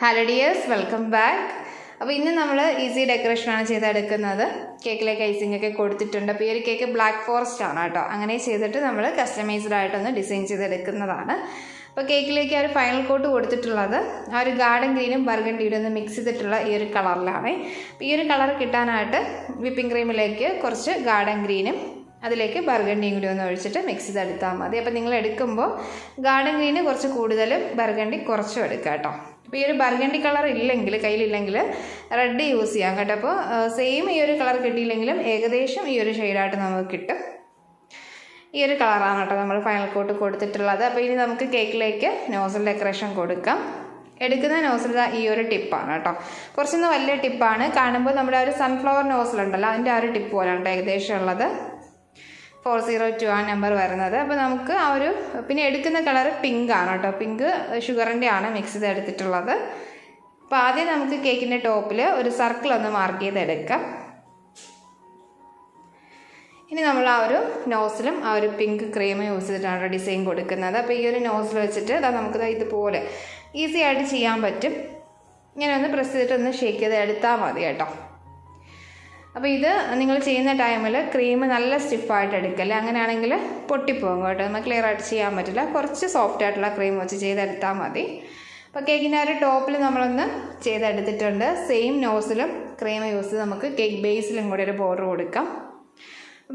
Hello dears, welcome back. അപ്പോൾ ഇന്ന് നമ്മൾ ഈസി ഡെക്കറേഷനാണ് ചെയ്തെടുക്കുന്നത്. കേക്കിലേക്ക് ഐസിംഗ് ഒക്കെ കൊടുത്തിട്ടുണ്ട്. അപ്പോൾ ഈ ഒരു കേക്ക് ബ്ലാക്ക് ഫോറസ്റ്റ് ആണ് കേട്ടോ. അങ്ങനെ ചെയ്തിട്ട് നമ്മൾ കസ്റ്റമൈസ്ഡ് ആയിട്ടൊന്ന് ഡിസൈൻ ചെയ്തെടുക്കുന്നതാണ്. അപ്പോൾ കേക്കിലേക്ക് ആ ഒരു ഫൈനൽ കോട്ട് കൊടുത്തിട്ടുള്ളത് ആ ഒരു ഗാർഡൻ ഗ്രീനും ബർഗണ്ടിയും ഒന്ന് മിക്സ് ചെയ്തിട്ടുള്ള ഈ ഒരു കളറിലാണ്. അപ്പോൾ ഈ ഒരു കളർ കിട്ടാനായിട്ട് വിപ്പിംഗ് ക്രീമിലേക്ക് കുറച്ച് ഗാർഡൻ ഗ്രീനും അതിലേക്ക് ബർഗണ്ടിയും കൂടി ഒന്ന് ഒഴിച്ചിട്ട് മിക്സ് ചെയ്തെടുത്താൽ മതി. അപ്പോൾ നിങ്ങൾ എടുക്കുമ്പോൾ ഗാർഡൻ ഗ്രീന് കുറച്ച് കൂടുതലും ബർഗണ്ടി കുറച്ചും എടുക്കുക കേട്ടോ. അപ്പോൾ ഈ ഒരു ബർഗണ്ടി കളർ ഇല്ലെങ്കിൽ കയ്യിലില്ലെങ്കിൽ റെഡ് യൂസ് ചെയ്യാം കേട്ടോ. അപ്പോൾ സെയിം ഈ ഒരു കളർ കിട്ടിയില്ലെങ്കിലും ഏകദേശം ഈ ഒരു ഷെയ്ഡായിട്ട് നമുക്ക് കിട്ടും. ഈ ഒരു കളറാണ് കേട്ടോ നമ്മൾ ഫൈനൽ കോട്ട് കൊടുത്തിട്ടുള്ളത്. അപ്പോൾ ഇനി നമുക്ക് കേക്കിലേക്ക് നോസൽ ഡെക്കറേഷൻ കൊടുക്കാം. എടുക്കുന്ന നോസൽ ഈ ഒരു ടിപ്പാണ് കേട്ടോ. കുറച്ചൊന്ന് വലിയ ടിപ്പാണ്. കാണുമ്പോൾ നമ്മുടെ ആ ഒരു സൺഫ്ലവർ നോസൽ ഉണ്ടല്ലോ, അതിൻ്റെ ആ ഒരു ടിപ്പ് പോലെയാണ് ഏകദേശം ഉള്ളത്. 402 ആണ് നമ്പർ വരുന്നത്. അപ്പോൾ നമുക്ക് ആ ഒരു പിന്നെ എടുക്കുന്ന കളർ പിങ്ക് ആണ് കേട്ടോ. പിങ്ക് ഷുഗറിൻ്റെ ആണ് മിക്സ് ചെയ്തെടുത്തിട്ടുള്ളത്. അപ്പോൾ ആദ്യം നമുക്ക് കേക്കിൻ്റെ ടോപ്പിൽ ഒരു സർക്കിൾ ഒന്ന് മാർക്ക് ചെയ്തെടുക്കാം. ഇനി നമ്മൾ ആ ഒരു നോസിലും ആ ഒരു പിങ്ക് ക്രീം യൂസ് ചെയ്തിട്ടാണ് ഡിസൈൻ കൊടുക്കുന്നത്. അപ്പോൾ ഈ ഒരു നോസിൽ വെച്ചിട്ട് നമുക്ക് ഇതുപോലെ ഈസി ആയിട്ട് ചെയ്യാൻ പറ്റും. ഇങ്ങനെ ഒന്ന് പ്രസ് ചെയ്തിട്ട് ഒന്ന് ഷേക്ക് ചെയ്ത് എടുത്താൽ മതി കേട്ടോ. അപ്പോൾ ഇത് നിങ്ങൾ ചെയ്യുന്ന ടൈമിൽ ക്രീം നല്ല സ്റ്റിഫായിട്ട് എടുക്കല്ലേ, അങ്ങനെയാണെങ്കിൽ പൊട്ടിപ്പോകും കേട്ടോ. നമുക്ക് ക്ലിയർ ആയിട്ട് ചെയ്യാൻ പറ്റില്ല. കുറച്ച് സോഫ്റ്റ് ആയിട്ടുള്ള ക്രീം വെച്ച് ചെയ്തെടുത്താൽ മതി. അപ്പോൾ കേക്കിൻ്റെ ഒരു ടോപ്പിൽ നമ്മളൊന്ന് ചെയ്തെടുത്തിട്ടുണ്ട്. സെയിം നോസിലും ക്രീം യൂസ് ചെയ്ത് നമുക്ക് കേക്ക് ബേസിലും കൂടി ഒരു ബോർഡർ കൊടുക്കാം.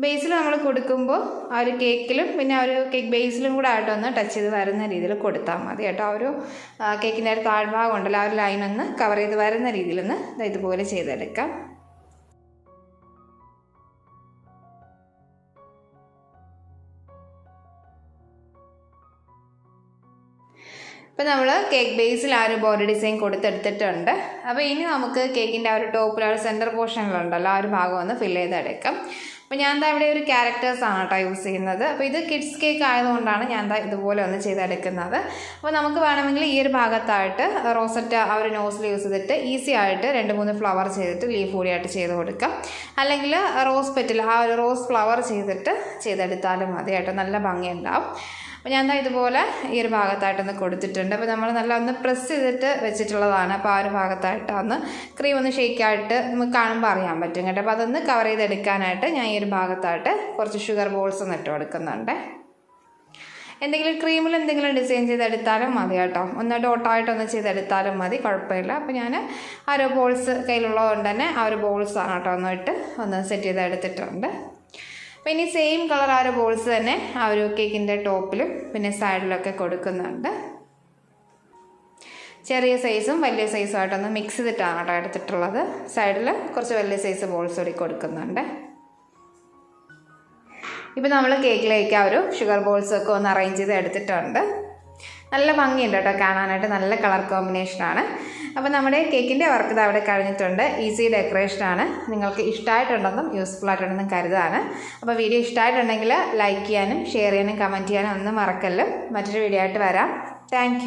ബേസിൽ നമ്മൾ കൊടുക്കുമ്പോൾ ആ ഒരു കേക്കിലും പിന്നെ ആ ഒരു കേക്ക് ബേസിലും കൂടെ ആയിട്ടൊന്ന് ടച്ച് ചെയ്ത് വരുന്ന രീതിയിൽ കൊടുത്താൽ മതി കേട്ടോ. ആ ഒരു കേക്കിൻ്റെ ഒരു താഴ്ഭാഗം ഉണ്ടല്ലോ, ആ ഒരു ലൈനൊന്ന് കവർ ചെയ്ത് വരുന്ന രീതിയിലൊന്ന് ഇതുപോലെ ചെയ്തെടുക്കാം. ഇപ്പോൾ നമ്മൾ കേക്ക് ബേസിൽ ആ ഒരു ബോർഡർ ഡിസൈൻ കൊടുത്തെടുത്തിട്ടുണ്ട്. അപ്പോൾ ഇനി നമുക്ക് കേക്കിൻ്റെ ആ ഒരു ടോപ്പിൽ ആ ഒരു സെൻറ്റർ പോർഷനിലുണ്ടല്ലോ, ആ ഒരു ഭാഗം ഒന്ന് ഫില്ല് ചെയ്തെടുക്കാം. അപ്പോൾ ഞാൻ ഇവിടെ ഒരു ക്യാരക്ടേഴ്സാണ് കേട്ടോ യൂസ് ചെയ്യുന്നത്. അപ്പോൾ ഇത് കിഡ്സ് കേക്ക് ആയതുകൊണ്ടാണ് ഞാൻ ഇതുപോലെ ഒന്ന് ചെയ്തെടുക്കുന്നത്. അപ്പോൾ നമുക്ക് വേണമെങ്കിൽ ഈ ഒരു ഭാഗത്തായിട്ട് റോസറ്റ ആ ഒരു നോസിൽ യൂസ് ചെയ്തിട്ട് ഈസി ആയിട്ട് 2-3 ഫ്ലവർ ചെയ്തിട്ട് ലീഫ് കൂടിയായിട്ട് ചെയ്ത് കൊടുക്കാം. അല്ലെങ്കിൽ റോസ് പെറ്റിൽ ആ ഒരു റോസ് ഫ്ലവർ ചെയ്തെടുത്താലും മതി കേട്ടോ, നല്ല ഭംഗിയുണ്ടാവും. അപ്പോൾ ഞാൻ ഇതുപോലെ ഈ ഒരു ഭാഗത്തായിട്ടൊന്ന് കൊടുത്തിട്ടുണ്ട്. അപ്പോൾ നമ്മൾ നല്ല ഒന്ന് പ്രസ് ചെയ്തിട്ട് വെച്ചിട്ടുള്ളതാണ്. അപ്പോൾ ആ ഒരു ഭാഗത്തായിട്ട് ഒന്ന് ക്രീം ഒന്ന് ഷേക്കായിട്ട് നമുക്ക് കാണുമ്പോൾ അറിയാൻ പറ്റും കേട്ടോ. അപ്പോൾ അതൊന്ന് കവർ ചെയ്തെടുക്കാനായിട്ട് ഞാൻ ഈ ഒരു ഭാഗത്തായിട്ട് കുറച്ച് ഷുഗർ ബോൾസ് ഒന്ന് ഇട്ട് കൊടുക്കുന്നുണ്ട്. എന്തെങ്കിലും ക്രീമിൽ എന്തെങ്കിലും ഡിസൈൻ ചെയ്തെടുത്താലും മതി കേട്ടോ. ഒന്ന് ഡോട്ടായിട്ടൊന്ന് ചെയ്തെടുത്താലും മതി, കുഴപ്പമില്ല. അപ്പോൾ ഞാൻ ആ ഒരു ബോൾസ് കയ്യിലുള്ളതുകൊണ്ട് തന്നെ ആ ഒരു ബോൾസാണ് കേട്ടോ ഒന്ന് സെറ്റ് ചെയ്തെടുത്തിട്ടുണ്ട്. അപ്പോൾ ഇനി സെയിം കളർ ആ ഒരു ബോൾസ് തന്നെ ആ ഒരു കേക്കിൻ്റെ ടോപ്പിലും പിന്നെ സൈഡിലൊക്കെ കൊടുക്കുന്നുണ്ട്. ചെറിയ സൈസും വലിയ സൈസും ആയിട്ടൊന്ന് മിക്സ് ചെയ്തിട്ടാണ് കേട്ടോ എടുത്തിട്ടുള്ളത്. സൈഡിൽ കുറച്ച് വലിയ സൈസ് ബോൾസ് കൂടി കൊടുക്കുന്നുണ്ട്. ഇപ്പോൾ നമ്മൾ കേക്കിലേക്ക് ആ ഒരു ഷുഗർ ബോൾസൊക്കെ ഒന്ന് അറേഞ്ച് ചെയ്ത് എടുത്തിട്ടുണ്ട്. നല്ല ഭംഗിയുണ്ട് കേട്ടോ കാണാനായിട്ട്, നല്ല കളർ കോമ്പിനേഷനാണ്. അപ്പോൾ നമ്മുടെ കേക്കിൻ്റെ വർക്ക് അവിടെ കഴിഞ്ഞിട്ടുണ്ട്. ഈസി ഡെക്കറേഷനാണ്. നിങ്ങൾക്ക് ഇഷ്ടമായിട്ടുണ്ടെന്നും യൂസ്ഫുൾ ആയിട്ടുണ്ടെന്നും കരുതാണ്. അപ്പോൾ വീഡിയോ ഇഷ്ടമായിട്ടുണ്ടെങ്കിൽ ലൈക്ക് ചെയ്യാനും ഷെയർ ചെയ്യാനും കമൻറ്റ് ചെയ്യാനും ഒന്നും മറക്കല്ലോ. മറ്റൊരു വീഡിയോ ആയിട്ട് വരാം. താങ്ക്